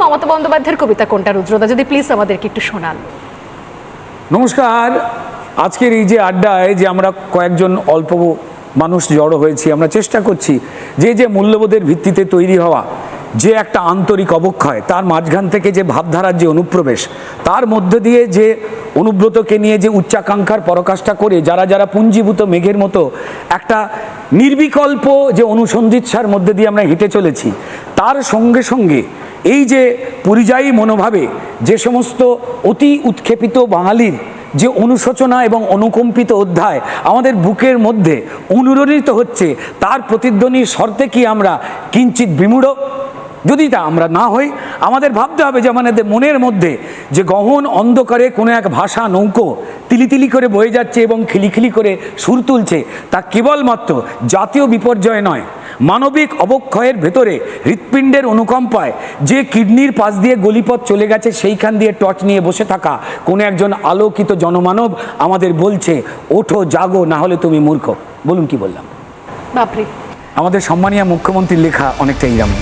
মমতা বন্দ্যোপাধ্যায়ের কবিতা কোনটা রুদ্রদা, যদি প্লিজ আমাদেরকে একটু শোনান। নমস্কার। আজকের এই যে আড্ডায় যে আমরা কয়েকজন অল্প মানুষ জড়ো হয়েছি, আমরা চেষ্টা করছি যে মূল্যবোধের ভিত্তিতে তৈরি হওয়া যে একটা আন্তরিক অবক্ষয়, তার মাঝখান থেকে যে ভাবধারার যে অনুপ্রবেশ, তার মধ্যে দিয়ে যে অনুব্রতকে নিয়ে যে উচ্চাকাঙ্ক্ষার পরাকাষ্ঠা করে যারা যারা পুঞ্জীভূত মেঘের মতো একটা নির্বিকল্প যে অনুসন্ধিৎসার মধ্যে দিয়ে আমরা হেঁটে চলেছি, তার সঙ্গে সঙ্গে এই যে পরিযায়ী মনোভাবে যে সমস্ত অতি উৎক্ষেপিত বাঙালির যে অনুশোচনা এবং অনুকম্পিত অধ্যায় আমাদের বুকের মধ্যে অনুরণিত হচ্ছে, তার প্রতিধ্বনির শর্তে কি আমরা কিঞ্চিৎ বিমূঢ়? যদি তা আমরা না হই, আমাদের ভাবতে হবে যে আমাদের মনের মধ্যে যে গহন অন্ধকারে কোনো এক ভাষা নৌকো তিলিতিলি করে বয়ে যাচ্ছে এবং খিলিখিলি করে সুর তুলছে, তা কেবলমাত্র জাতীয় বিপর্যয় নয়, মানবিক অবক্ষয়ের ভেতরে হৃৎপিণ্ডের অনুকম্পায় যে কিডনির পাশ দিয়ে গলিপথ চলে গেছে, সেইখান দিয়ে টর্চ নিয়ে বসে থাকা কোনো একজন আলোকিত জনমানব আমাদের বলছে, ওঠো জাগো, না হলে তুমি মূর্খ। বলুন কি বললাম? বাপরে। আমাদের সম্মানীয় মুখ্যমন্ত্রীর লেখা অনেকটা এইরকম।